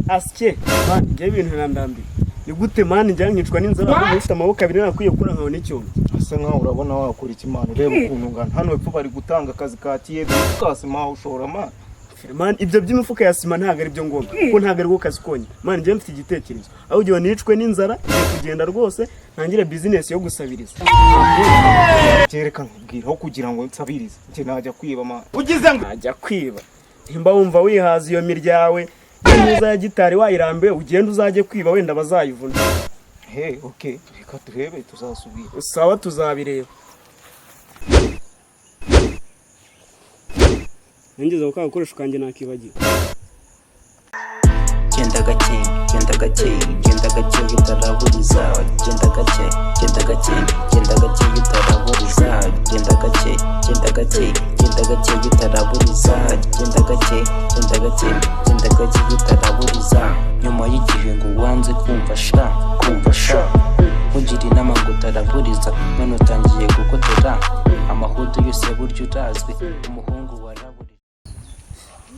asike man ngiye ibintu nandambi ni gute man njya nkicwa n'inzara ufite amaboko abiri nakwiye kura nkaho n'icyo asa nkaho urabona wakora ikimana ureba ukuntu ngana hano hepfo bari gutanga akazi ka tiyedo ukasima ushora man ibyo by'imifuka ya sima ntago ari byo ngombwa kuko ntago ari kazi konye man njye mfite igitekerezo aho ugiye nicwe n'inzara kugenda rwose ntangire business yo gusabiriza cyerekana ubwiraho kugira ngo nsabirize nje najya kwiba man ugize ngo najya kwiba imba wumva wihaza iyo miryawe niza ya gitari wayirambe ugenda uzaje kwiba wenda bazayivuna okay reka turebe tuzasubira sawa tuzabireba ngeze uko gakoresho kanje nakibagiye genda gake utaraburiza genda gake utaraburiza genda gake utaraburiza genda gake utaraburiza nyuma y'igihe ngo wanze kumva sha ugira inama ngo utaraburiza none utangiye gukotera amahudu yose buryo urazwi umuhungu waraburiza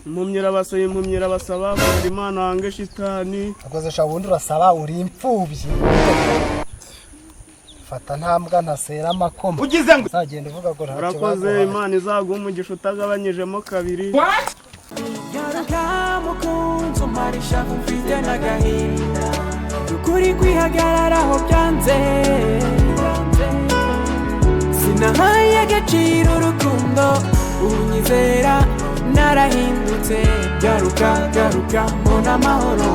impumyira basaba kurera Imana wange shitani akoze shabundi urasaba uri impfubyi fata ntambwa ntasera amakoma ugize ngo uzagenda uvuga ngo urakoze Imana izaguha umugisha utagabanyijemo kabiri yarakamukunze umarisha kumfite n'agahinda ukuri kwihagararaho byanze sinahaye agaciro urukundo unyizera narahindutse garuka mbona amahoro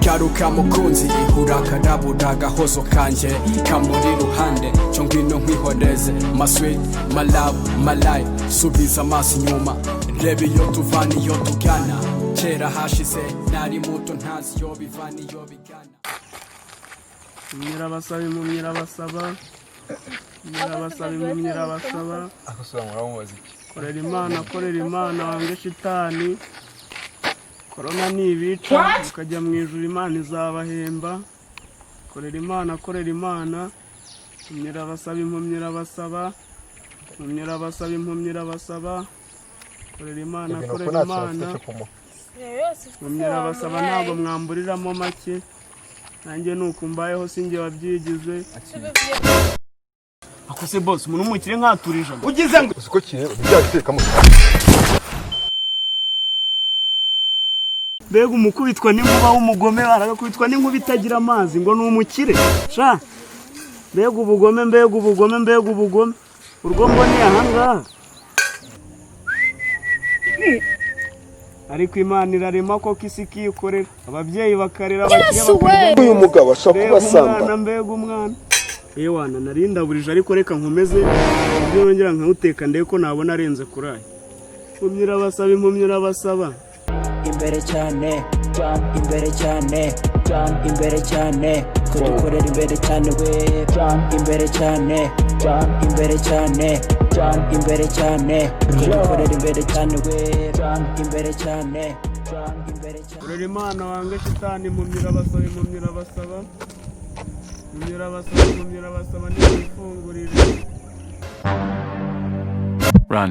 garuka mukunzi urakarabura agahozo kanje kamuri ruhande cyo ngwino nkwihoreze my sweet my love my life subiza amaso inyuma reba iyo tuvana iyo tugana kera hashize nari muto ntazi yo bivana iyo bigana impumyira basaba akosora muramubaza korera Imana wange shitani korona nibica ukajya mu ijuru Imana izabahemba korera Imana impumyira basaba korera Imana impumyira basaba ntabwo mwamburiramo make nanjye nuko mbayeho sinjye wabyigize akose boss umuntu umukire nkaturije ugize ngo uko kire byagitekamo mbega umukubitwa n'inkuba w'umugome baragakubitwa n'inkuba itagira amazi ngo n'umukire sha mbega ubugome urwo mbone ahangaha ariko Imana irarema ko kisi kikorera ababyeyi bakarera abakire uyu mugabo ashaka kubasamba mbega umwana yewana narindaburije ariko reka nkomeze ibyo nongera nkawuteka ndeko ko nabona arenze kuraye impumyira basaba imbere cyane kudukorera imbere cyane we imbere cyane kudukorera imbere cyane we imbere cyane kurera Imana wange shitani impumyira basaba ni ifungurire Run.